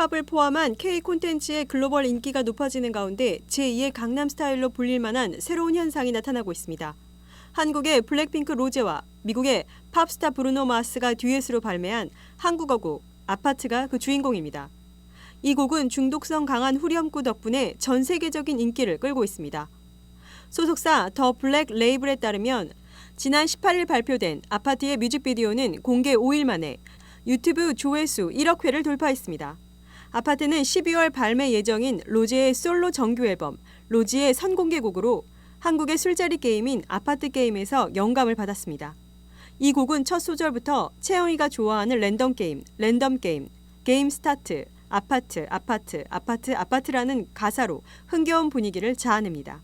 K-팝을 포함한 K 콘텐츠의 글로벌 인기가 높아지는 가운데 제2의 강남 스타일로 불릴 만한 새로운 현상이 나타나고 있습니다. 한국의 블랙핑크 로제와 미국의 팝스타 브루노 마스가 듀엣으로 발매한 한국어 곡 아파트가 그 주인공입니다. 이 곡은 중독성 강한 후렴구 덕분에 전 세계적인 인기를 끌고 있습니다. 소속사 더 블랙 레이블에 따르면 지난 18일 발표된 아파트의 뮤직비디오는 공개 5일 만에 유튜브 조회수 1억 회를 돌파했습니다. 아파트는 12월 발매 예정인 로제의 솔로 정규 앨범 로지의 선공개곡으로 한국의 술자리 게임인 아파트 게임에서 영감을 받았습니다. 이 곡은 첫 소절부터 채영이가 좋아하는 랜덤 게임, 게임 스타트, 아파트라는 가사로 흥겨운 분위기를 자아냅니다.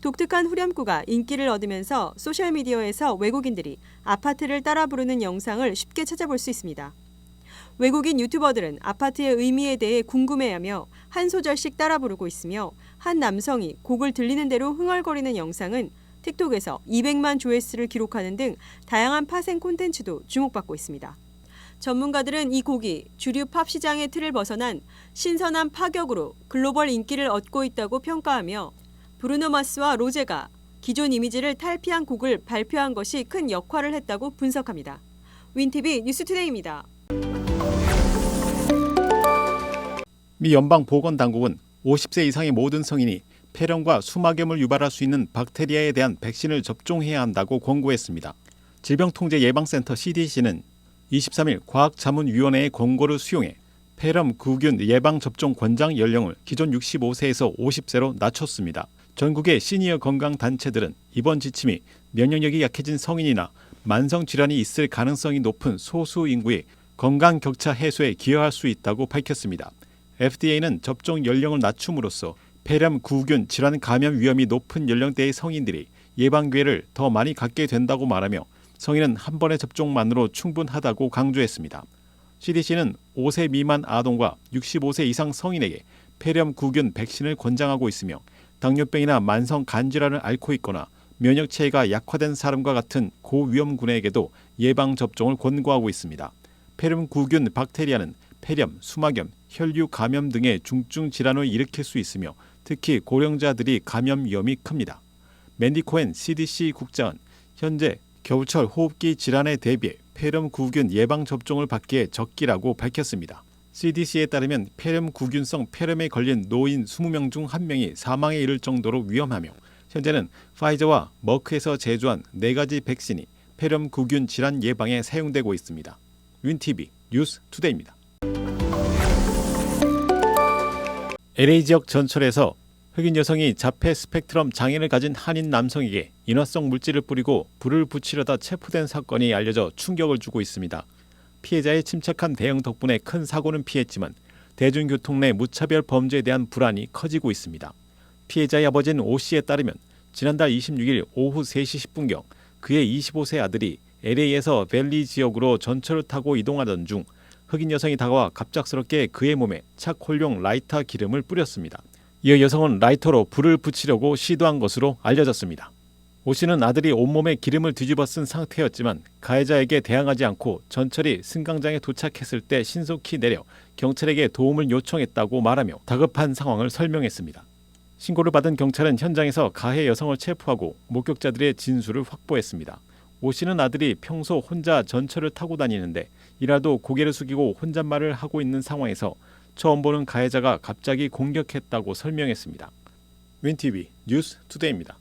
독특한 후렴구가 인기를 얻으면서 소셜미디어에서 외국인들이 아파트를 따라 부르는 영상을 쉽게 찾아볼 수 있습니다. 외국인 유튜버들은 아파트의 의미에 대해 궁금해하며 한 소절씩 따라 부르고 있으며 한 남성이 곡을 들리는 대로 흥얼거리는 영상은 틱톡에서 200만 조회수를 기록하는 등 다양한 파생 콘텐츠도 주목받고 있습니다. 전문가들은 이 곡이 주류 팝 시장의 틀을 벗어난 신선한 파격으로 글로벌 인기를 얻고 있다고 평가하며 브루노 마스와 로제가 기존 이미지를 탈피한 곡을 발표한 것이 큰 역할을 했다고 분석합니다. 윈TV 뉴스투데이입니다. 미 연방보건당국은 50세 이상의 모든 성인이 폐렴과 수막염을 유발할 수 있는 박테리아에 대한 백신을 접종해야 한다고 권고했습니다. 질병통제예방센터 CDC는 23일 과학자문위원회의 권고를 수용해 폐렴 구균 예방접종 권장 연령을 기존 65세에서 50세로 낮췄습니다. 전국의 시니어 건강단체들은 이번 지침이 면역력이 약해진 성인이나 만성질환이 있을 가능성이 높은 소수 인구의 건강 격차 해소에 기여할 수 있다고 밝혔습니다. FDA는 접종 연령을 낮춤으로써 폐렴 구균 질환 감염 위험이 높은 연령대의 성인들이 예방 기회를 더 많이 갖게 된다고 말하며 성인은 한 번의 접종만으로 충분하다고 강조했습니다. CDC는 5세 미만 아동과 65세 이상 성인에게 폐렴 구균 백신을 권장하고 있으며 당뇨병이나 만성 간질환을 앓고 있거나 면역 체계가 약화된 사람과 같은 고위험군에게도 예방 접종을 권고하고 있습니다. 폐렴 구균 박테리아는 폐렴, 수막염, 혈류 감염 등의 중증 질환을 일으킬 수 있으며 특히 고령자들이 감염 위험이 큽니다. 맨디 코엔 CDC 국장은 현재 겨울철 호흡기 질환에 대비해 폐렴 구균 예방 접종을 받기에 적기라고 밝혔습니다. CDC에 따르면 폐렴 구균성 폐렴에 걸린 노인 20명 중 1명이 사망에 이를 정도로 위험하며 현재는 파이저와 머크에서 제조한 4가지 백신이 폐렴 구균 질환 예방에 사용되고 있습니다. 윈TV 뉴스투데이입니다. LA 지역 전철에서 흑인 여성이 자폐 스펙트럼 장애를 가진 한인 남성에게 인화성 물질을 뿌리고 불을 붙이려다 체포된 사건이 알려져 충격을 주고 있습니다. 피해자의 침착한 대응 덕분에 큰 사고는 피했지만 대중교통 내 무차별 범죄에 대한 불안이 커지고 있습니다. 피해자의 아버지인 오 씨에 따르면 지난달 26일 오후 3시 10분경 그의 25세 아들이 LA에서 밸리 지역으로 전철을 타고 이동하던 중 흑인 여성이 다가와 갑작스럽게 그의 몸에 차콜용 라이터 기름을 뿌렸습니다. 이어 여성은 라이터로 불을 붙이려고 시도한 것으로 알려졌습니다. 오 씨는 아들이 온몸에 기름을 뒤집어 쓴 상태였지만 가해자에게 대항하지 않고 전철이 승강장에 도착했을 때 신속히 내려 경찰에게 도움을 요청했다고 말하며 다급한 상황을 설명했습니다. 신고를 받은 경찰은 현장에서 가해 여성을 체포하고 목격자들의 진술을 확보했습니다. 오 씨는 아들이 평소 혼자 전철을 타고 다니는데 이라도 고개를 숙이고 혼잣말을 하고 있는 상황에서 처음 보는 가해자가 갑자기 공격했다고 설명했습니다. 윈TV 뉴스투데이입니다.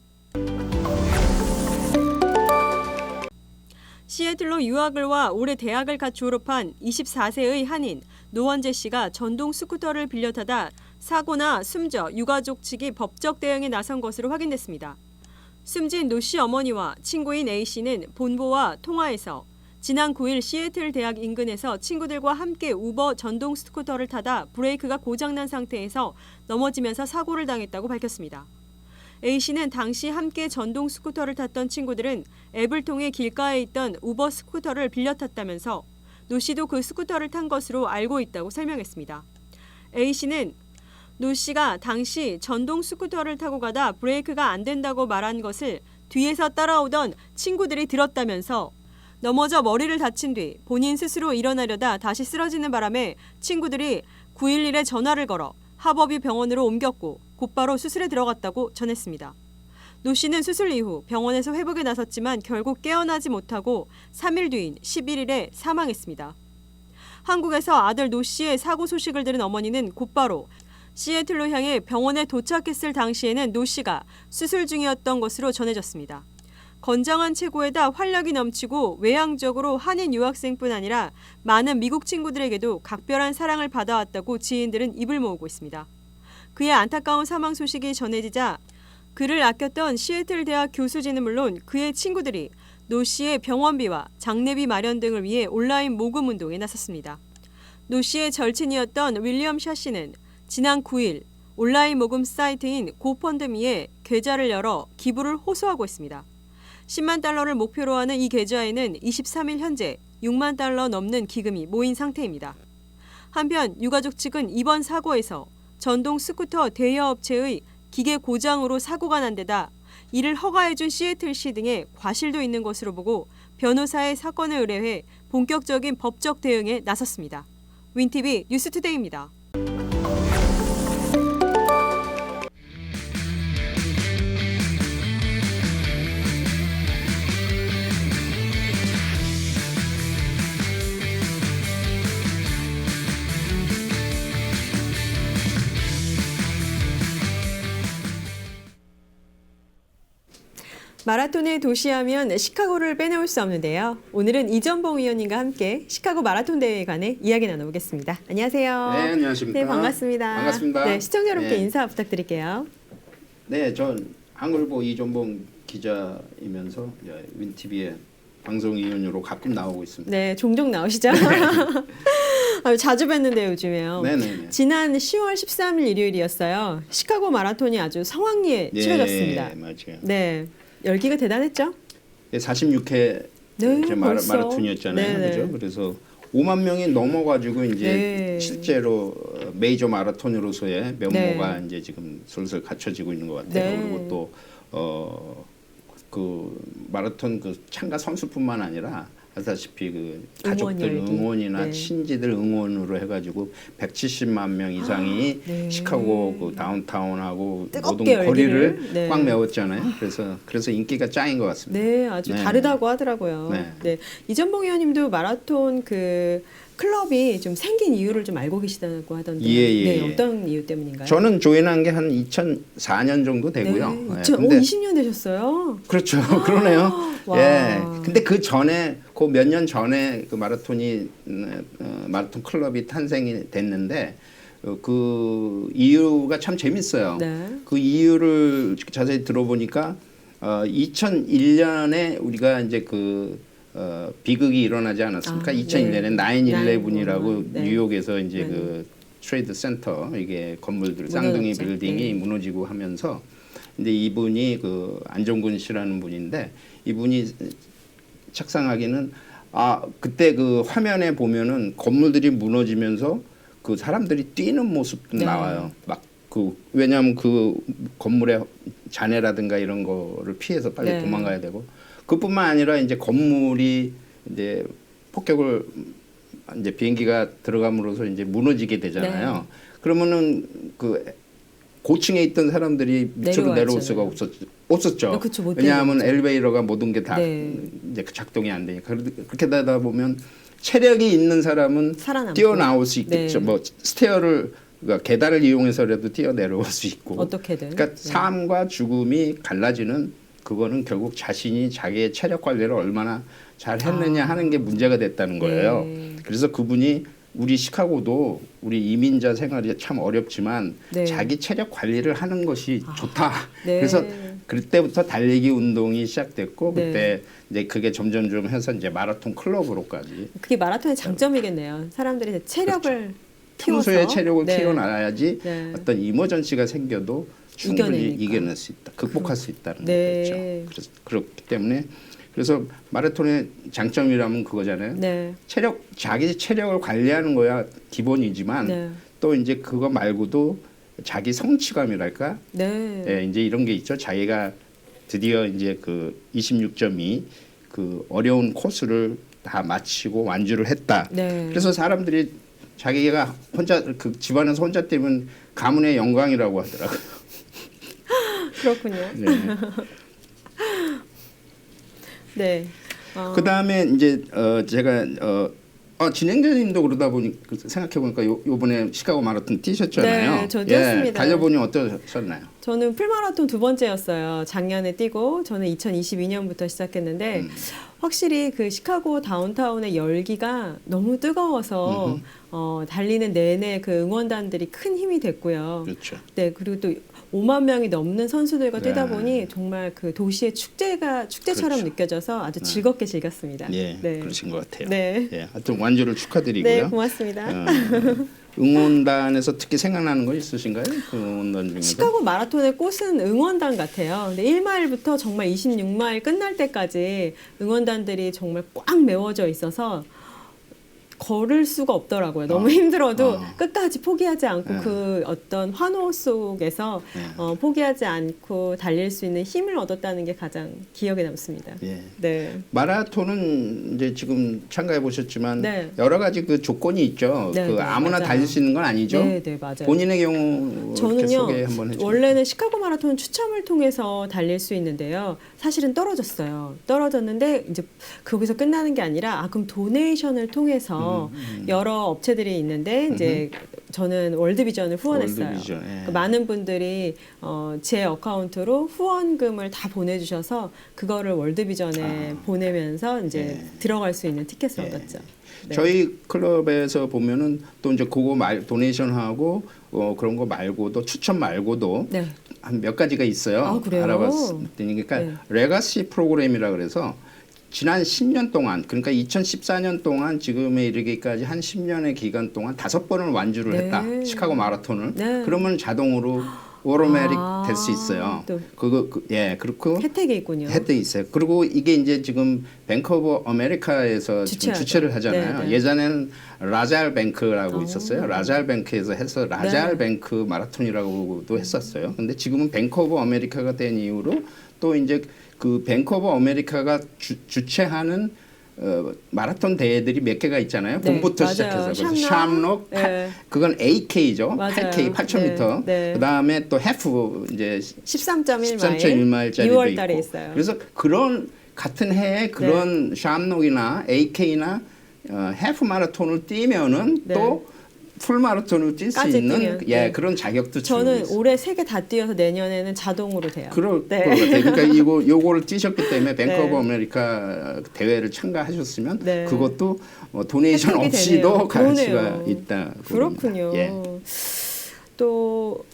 시애틀로 유학을 와 올해 대학을 갓 졸업한 24세의 한인 노원재 씨가 전동 스쿠터를 빌려 타다 사고나 숨져 유가족 측이 법적 대응에 나선 것으로 확인됐습니다. 숨진 노 씨 어머니와 친구인 A 씨는 본보와 통화에서 지난 9일 시애틀 대학 인근에서 친구들과 함께 우버 전동 스쿠터를 타다 브레이크가 고장난 상태에서 넘어지면서 사고를 당했다고 밝혔습니다. A 씨는 당시 함께 전동 스쿠터를 탔던 친구들은 앱을 통해 길가에 있던 우버 스쿠터를 빌려 탔다면서 노 씨도 그 스쿠터를 탄 것으로 알고 있다고 설명했습니다. A 씨는 노 씨가 당시 전동 스쿠터를 타고 가다 브레이크가 안 된다고 말한 것을 뒤에서 따라오던 친구들이 들었다면서 넘어져 머리를 다친 뒤 본인 스스로 일어나려다 다시 쓰러지는 바람에 친구들이 911에 전화를 걸어 하버뷰 병원으로 옮겼고 곧바로 수술에 들어갔다고 전했습니다. 노 씨는 수술 이후 병원에서 회복에 나섰지만 결국 깨어나지 못하고 3일 뒤인 11일에 사망했습니다. 한국에서 아들 노 씨의 사고 소식을 들은 어머니는 곧바로 시애틀로 향해 병원에 도착했을 당시에는 노 씨가 수술 중이었던 것으로 전해졌습니다. 건장한 체구에다 활력이 넘치고 외향적으로 한인 유학생뿐 아니라 많은 미국 친구들에게도 각별한 사랑을 받아왔다고 지인들은 입을 모으고 있습니다. 그의 안타까운 사망 소식이 전해지자 그를 아꼈던 시애틀 대학 교수진은 물론 그의 친구들이 노 씨의 병원비와 장례비 마련 등을 위해 온라인 모금 운동에 나섰습니다. 노 씨의 절친이었던 윌리엄 샤 씨는 지난 9일 온라인 모금 사이트인 고펀드미에 계좌를 열어 기부를 호소하고 있습니다. 10만 달러를 목표로 하는 이 계좌에는 23일 현재 6만 달러 넘는 기금이 모인 상태입니다. 한편 유가족 측은 이번 사고에서 전동 스쿠터 대여업체의 기계 고장으로 사고가 난 데다 이를 허가해준 시애틀시 등의 과실도 있는 것으로 보고 변호사의 사건을 의뢰해 본격적인 법적 대응에 나섰습니다. 윈TV 뉴스투데이입니다. 마라톤의 도시하면 시카고를 빼놓을 수 없는데요. 오늘은 이전봉 위원님과 함께 시카고 마라톤 대회에 관해 이야기 나눠보겠습니다. 안녕하세요. 네, 안녕하십니까. 네, 반갑습니다. 반갑습니다. 네, 시청자 여러분께 네. 인사 부탁드릴게요. 네, 전 한글보 이전봉 기자이면서 윈TV의 방송위원으로 가끔 나오고 있습니다. 네, 종종 나오시죠? 자주 뵀는데 요즘에요. 네네네. 지난 10월 13일 일요일이었어요. 시카고 마라톤이 아주 성황리에 치러졌습니다. 네, 맞아요. 네, 열기가 대단했죠? 46회 네, 벌써. 마라톤이었잖아요. 네네. 그죠? 그래서 5만 명이 넘어가지고 이제 네. 실제로 메이저 마라톤으로서의 면모가 네. 이제 지금 슬슬 갖춰지고 있는 것 같아요. 네. 그리고 또 그 마라톤 그 참가 선수뿐만 아니라 아시다시피 그 가족들 열기. 응원이나 네. 친지들 응원으로 해가지고 170만 명 이상이 네. 시카고 그 다운타운하고 뜨겁게 모든 거리를 열기를. 네. 꽉 메웠잖아요. 그래서 인기가 짱인 것 같습니다. 네, 아주 네. 다르다고 하더라고요. 네. 네. 이전봉 의원님도 마라톤 그 클럽이 좀 생긴 이유를 좀 알고 계시다고 하던데. 예. 네, 어떤 이유 때문인가요? 저는 조인한 게 한 2004년 정도 되고요. 네, 예, 20년 되셨어요? 그렇죠. 그러네요. 와. 예. 근데 그 전에 그 몇 년 전에 그 마라톤이 마라톤 클럽이 탄생이 됐는데 그 이유가 참 재밌어요. 네. 그 이유를 자세히 들어보니까 2001년에 우리가 이제 비극이 일어나지 않았습니까? 아, 2001년에 네. 9/11이라고 네. 뉴욕에서 이제 네. 그 트레이드 센터 이게 건물들 쌍둥이 무너졌죠. 빌딩이 네. 무너지고 하면서 근데 이분이 그 안정근 씨라는 분인데 이분이 책상하기는 그때 그 화면에 보면은 건물들이 무너지면서 그 사람들이 뛰는 모습도 네. 나와요. 막 왜냐하면 그 건물의 잔해라든가 이런 거를 피해서 빨리 네. 도망가야 되고 그뿐만 아니라 이제 건물이 이제 폭격을 이제 비행기가 들어감으로써 이제 무너지게 되잖아요. 네. 그러면은 그 고층에 있던 사람들이 밑으로 내려올 수가 없었죠. 네, 그쵸, 못 왜냐하면 내려오죠. 엘리베이터가 모든 게 다 네. 이제 작동이 안 되니까 그렇게 되다 보면 체력이 있는 사람은 살아남고. 뛰어나올 수 있겠죠. 네. 뭐 스테어를 그러니까 계단을 이용해서라도 뛰어 내려올 수 있고. 어떻게든. 그러니까 삶과 죽음이 갈라지는 그거는 결국 자신이 자기의 체력 관리를 얼마나 잘 했느냐 하는 게 문제가 됐다는 거예요. 네. 그래서 그분이 우리 시카고도 우리 이민자 생활이 참 어렵지만 네. 자기 체력 관리를 하는 것이 좋다. 네. 그래서 그때부터 달리기 운동이 시작됐고 네. 그때 이제 그게 점점 좀 해서 이제 마라톤 클럽으로까지 그게 마라톤의 장점이겠네요. 사람들이 이제 체력을 키워서. 평소에 체력을 네. 키워놔야지 네. 어떤 이머전시가 생겨도 충분히 이겨내니까. 이겨낼 수 있다. 극복할 수 있다는 네. 거죠. 그래서 그렇기 때문에 그래서 마라톤의 장점이라면 그거잖아요. 네. 자기 체력을 관리하는 거야 기본이지만 네. 또 이제 그거 말고도 자기 성취감이랄까? 네. 예, 이제 이런 게 있죠. 자기가 드디어 이제 그 26.2 그 어려운 코스를 다 마치고 완주를 했다. 네. 그래서 사람들이 자기가 혼자 그 집안에서 혼자 뛰면 가문의 영광이라고 하더라고요. 그렇군요. 네. 네. 그 다음에 이제 제가 진행자님도 그러다 보니 생각해 보니까 요번에 시카고 마라톤 뛰셨잖아요. 네, 저 뛰었습니다. 달려보니 어떠셨나요? 저는 풀마라톤 2번째였어요. 작년에 뛰고 저는 2022년부터 시작했는데 확실히 그 시카고 다운타운의 열기가 너무 뜨거워서 달리는 내내 그 응원단들이 큰 힘이 됐고요. 그렇죠. 네, 그리고 또 5만 명이 넘는 선수들과 뛰다 네. 보니 정말 그 도시의 축제처럼 그렇죠. 느껴져서 아주 즐겁게 즐겼습니다. 예, 네. 그러신 것 같아요. 네. 예, 하여튼 완주를 축하드리고요. 네, 고맙습니다. 응원단에서 특히 생각나는 거 있으신가요? 그 응원단 중에서? 시카고 마라톤의 꽃은 응원단 같아요. 근데 1마일부터 정말 26마일 끝날 때까지 응원단들이 정말 꽉 메워져 있어서 걸을 수가 없더라고요. 너무 힘들어도 끝까지 포기하지 않고 그 어떤 환호 속에서 포기하지 않고 달릴 수 있는 힘을 얻었다는 게 가장 기억에 남습니다. 예. 네. 마라톤은 이제 지금 참가해 보셨지만 네. 여러 가지 그 조건이 있죠. 네, 그 네, 아무나 맞아요. 달릴 수 있는 건 아니죠. 네, 네, 맞아요. 본인의 경우 이렇게 저는요, 소개 한번 해주세요. 원래는 시카고 마라톤 추첨을 통해서 달릴 수 있는데요. 사실은 떨어졌어요. 떨어졌는데 이제 거기서 끝나는 게 아니라 그럼 도네이션을 통해서 여러 업체들이 있는데 이제 저는 월드비전을 후원했어요. 월드비전, 예. 그 많은 분들이 제 어카운트로 후원금을 다 보내주셔서 그거를 월드비전에 보내면서 이제 들어갈 수 있는 티켓을 얻었죠. 네. 저희 클럽에서 보면은 또 이제 그거 도네이션하고 그런 거 말고도 추천 말고도 네. 한 몇 가지가 있어요. 아, 그래요? 알아봤더니 그러니까 네. 레가시 프로그램이라 그래서 지난 10년 동안 그러니까 2014년 동안 지금에 이르기까지 한 10년의 기간 동안 5번을 완주를 네. 했다. 시카고 마라톤을. 네. 그러면 자동으로 오토매틱 될 수 있어요. 또 그렇고 혜택이 있군요. 혜택이 있어요. 그리고 이게 이제 지금 뱅크 오브 아메리카에서 지금 주최하죠. 주최를 하잖아요. 네, 네. 예전에는 라잘 뱅크라고 있었어요. 라잘 뱅크에서 해서 라잘 뱅크 마라톤이라고도 했었어요. 근데 지금은 뱅크 오브 아메리카가 된 이후로 또 이제 그 뱅크 오브 아메리카가 주최하는 마라톤 대회들이 몇 개가 있잖아요. 네, 봄부터 맞아요. 시작해서 그래서 샴록, 샴록, 네. 그건 AK죠. 맞아요. 8K 8,000m. 네, 네. 그다음에 또 해프 이제 13.1마일 13.1마일짜리도 2월 달에 있고. 있어요. 그래서 그런 같은 해에 그런 샴록이나 AK나 해프 마라톤을 뛰면은 네. 또 풀 마라톤을 뛸 수 까지 있는 뛰면, 네. 그런 자격도 저는 주고 있어요. 올해 3개 다 뛰어서 내년에는 자동으로 돼요. 그럴 네. 것 같아요. 그러니까 요거를 뛰셨기 때문에 뱅크 네. 오브 아메리카 대회를 참가하셨으면 네. 그것도 도네이션 혜택이 없이도 되네요. 갈 수가 그러네요. 있다. 그렇군요. 예. 또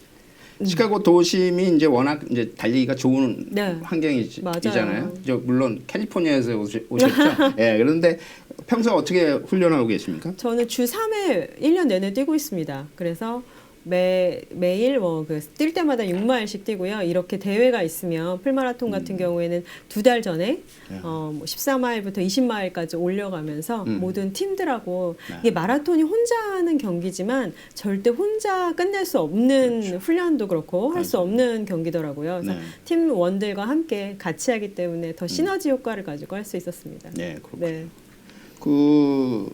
시카고 도심이 이제 워낙 이제 달리기가 좋은 네. 환경이잖아요. 맞아요. 물론 캘리포니아에서 오셨죠. 예. 그런데 평소 어떻게 훈련하고 계십니까? 저는 주 3회 1년 내내 뛰고 있습니다. 그래서 매일 뛸 때마다 6마일씩 뛰고요. 이렇게 대회가 있으면 풀마라톤 같은 경우에는 2달 전에 14마일부터 20마일까지 올려가면서 모든 팀들하고 이게 마라톤이 혼자 하는 경기지만 절대 혼자 끝낼 수 없는 훈련도 그렇고 할 수 없는 경기더라고요. 그래서 네. 팀원들과 함께 같이 하기 때문에 더 시너지 효과를 가지고 할 수 있었습니다. 네, 그렇군요. 네. 그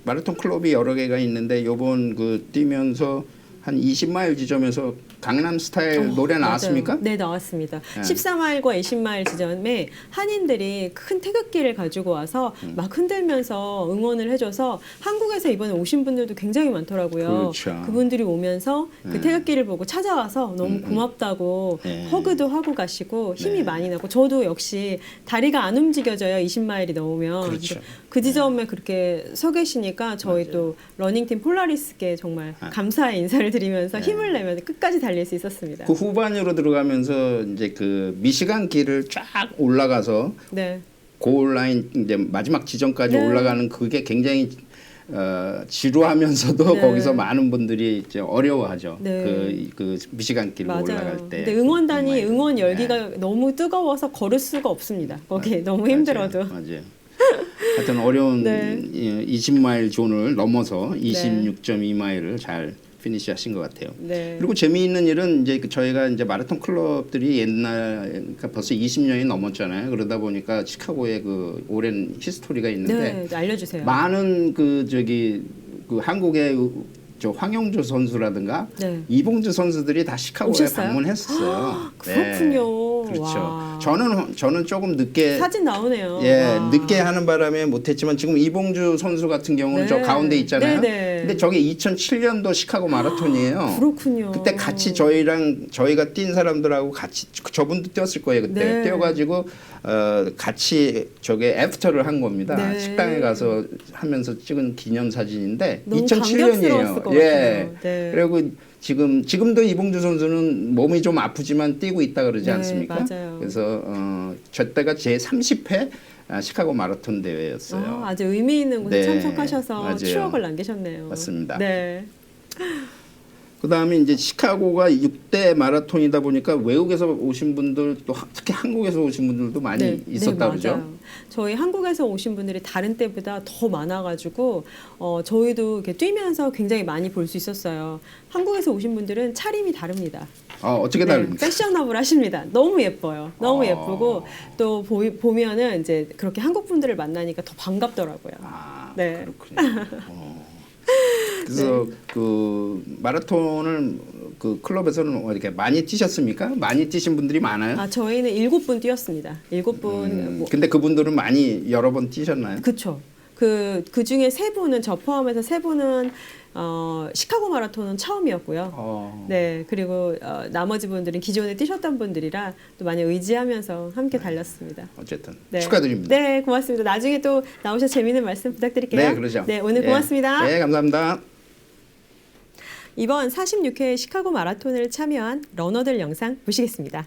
마라톤 클럽이 여러 개가 있는데 요번 그 뛰면서 한 20마일 지점에서 강남 스타일 노래 나왔습니까? 맞아요. 네, 나왔습니다. 네. 14마일과 20마일 지점에 한인들이 큰 태극기를 가지고 와서 막 흔들면서 응원을 해줘서 한국에서 이번에 오신 분들도 굉장히 많더라고요. 그렇죠. 그분들이 오면서 그 태극기를 보고 찾아와서 너무 고맙다고 네. 허그도 하고 가시고 힘이 네. 많이 나고 저도 역시 다리가 안 움직여져요. 20마일이 넘으면. 그렇죠. 그 지점에 그렇게 서 계시니까 저희 또 러닝팀 폴라리스께 정말 감사의 인사를 드리면서 힘을 내면 끝까지 달릴 수 있었습니다. 그 후반으로 들어가면서 이제 그 미시간 길을 쫙 올라가서 네. 고올 라인 이제 마지막 지점까지 네. 올라가는 그게 굉장히 지루하면서도 네. 거기서 많은 분들이 이제 어려워하죠. 네. 그 미시간 길로 맞아요. 올라갈 때. 근데 응원단이 정말. 응원 열기가 너무 뜨거워서 걸을 수가 없습니다. 거기 너무 맞아요. 힘들어도. 맞아요. 하여튼 어려운 네. 20마일 존을 넘어서 26.2마일을 잘 피니시하신 것 같아요. 네. 그리고 재미있는 일은 이제 저희가 이제 마라톤 클럽들이 옛날 그러니까 벌써 20년이 넘었잖아요. 그러다 보니까 시카고에 그 오랜 히스토리가 있는데 네, 알려주세요. 많은 그 그 한국의 저 황영조 선수라든가 네. 이봉주 선수들이 다 시카고에 오셨어요? 방문했었어요. 그렇군요. 네, 그렇죠. 와. 저는 조금 늦게 사진 나오네요. 예, 와. 늦게 하는 바람에 못했지만 지금 이봉주 선수 같은 경우는 네. 저 가운데 있잖아요. 네네. 근데 저게 2007년도 시카고 마라톤이에요. 그렇군요. 그때 같이 저희가 뛴 사람들하고 같이 저분도 뛰었을 거예요 그때. 네. 뛰어가지고 같이 저게 애프터를 한 겁니다. 네. 식당에 가서 하면서 찍은 기념 사진인데 너무 2007년이에요. 감격스러웠을 것 예. 같아요. 네. 그리고 지금도 이봉주 선수는 몸이 좀 아프지만 뛰고 있다 그러지 네, 않습니까? 맞아요. 그래서 저 때가 제 30회 시카고 마라톤 대회였어요. 아주 의미 있는 곳에 네, 참석하셔서 맞아요. 추억을 남기셨네요. 맞습니다. 네. 그다음에 이제 시카고가 6대 마라톤이다 보니까 외국에서 오신 분들 또 특히 한국에서 오신 분들도 많이 있었다 그러죠. 맞아요. 저희 한국에서 오신 분들이 다른 때보다 더 많아가지고 저희도 이렇게 뛰면서 굉장히 많이 볼 수 있었어요. 한국에서 오신 분들은 차림이 다릅니다. 어떻게 네, 다릅니까? 패셔너블 하십니다. 너무 예뻐요. 너무 아. 예쁘고 또 보면은 이제 그렇게 한국 분들을 만나니까 더 반갑더라고요. 네. 그렇군요. 그래서 그 마라톤을 그 클럽에서는 이렇게 많이 뛰셨습니까? 많이 뛰신 분들이 많아요? 저희는 7분 뛰었습니다. 7분. 근데 그분들은 많이 여러 번 뛰셨나요? 그쵸. 그 중에 3분은 저 포함해서 3분은 시카고 마라톤은 처음이었고요. 네, 그리고 나머지 분들은 기존에 뛰셨던 분들이라 또 많이 의지하면서 함께 달렸습니다. 어쨌든 네. 축하드립니다. 네, 고맙습니다. 나중에 또 나오셔서 재미있는 말씀 부탁드릴게요. 네, 그러죠. 네, 오늘 예. 고맙습니다. 네, 감사합니다. 이번 46회 시카고 마라톤을 참여한 러너들 영상 보시겠습니다.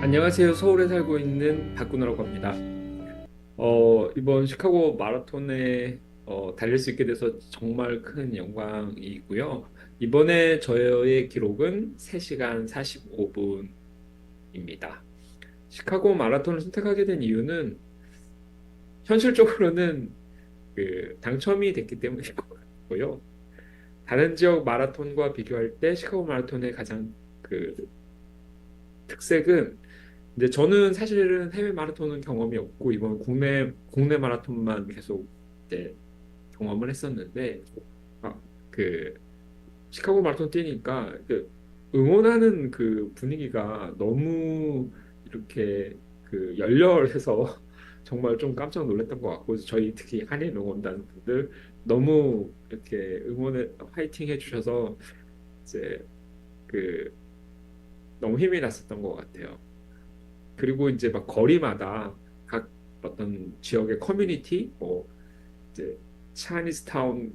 안녕하세요. 서울에 살고 있는 박근호라고 합니다. 이번 시카고 마라톤에 달릴 수 있게 돼서 정말 큰 영광이고요. 이번에 저의 기록은 3시간 45분입니다. 시카고 마라톤을 선택하게 된 이유는 현실적으로는 그 당첨이 됐기 때문인 것 같고요. 다른 지역 마라톤과 비교할 때 시카고 마라톤의 가장 그 특색은 근데 저는 사실은 해외 마라톤은 경험이 없고 이번 국내 마라톤만 계속 이제 경험을 했었는데 그 시카고 마라톤 뛰니까 그 응원하는 그 분위기가 너무 이렇게 그 열렬해서 정말 좀 깜짝 놀랐던 것 같고 저희 특히 한인 응원단 분들 너무 이렇게 응원에 화이팅 해주셔서 이제 그 너무 힘이 났었던 것 같아요. 그리고 이제 막 거리마다 각 어떤 지역의 커뮤니티, 뭐 이제 차이니스타운이었던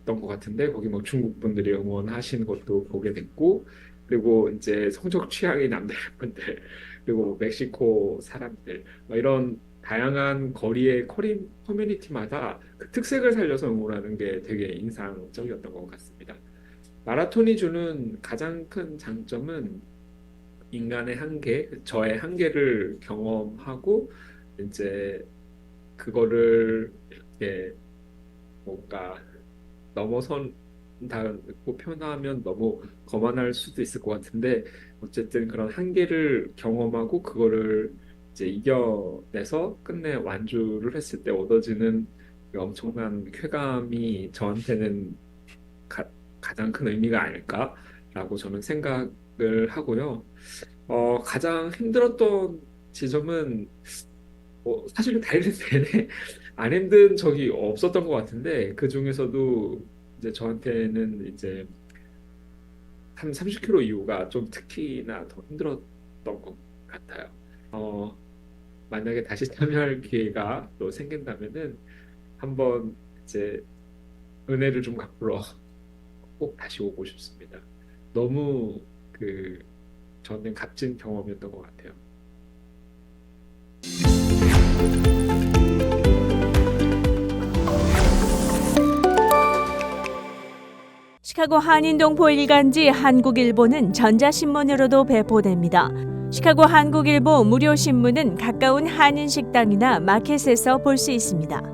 것 같은데 거기 뭐 중국 분들이 응원하시는 것도 보게 됐고, 그리고 이제 성적 취향이 남다른 분들, 그리고 뭐 멕시코 사람들, 뭐 이런 다양한 거리의 커뮤니티마다 그 특색을 살려서 응원하는 게 되게 인상적이었던 것 같습니다. 마라톤이 주는 가장 큰 장점은 인간의 한계, 저의 한계를 경험하고 이제 그거를 이렇게 뭔가 넘어선다고 표현하면 너무 거만할 수도 있을 것 같은데 어쨌든 그런 한계를 경험하고 그거를 이제 이겨내서 끝내 완주를 했을 때 얻어지는 그 엄청난 쾌감이 저한테는 가장 큰 의미가 아닐까라고 저는 생각을 하고요. 가장 힘들었던 지점은 사실은 달리는 내내 안 힘든 적이 없었던 것 같은데 그 중에서도 이제 저한테는 이제 30km 이후가 좀 특히나 더 힘들었던 것 같아요. 만약에 다시 참여할 기회가 또 생긴다면은 한번 이제 은혜를 좀 갚으러 꼭 다시 오고 싶습니다. 너무 저는 값진 경험이었던 것 같아요. 시카고 한인동포 일간지 한국일보는 전자신문으로도 배포됩니다. 시카고 한국일보 무료 신문은 가까운 한인 식당이나 마켓에서 볼 수 있습니다.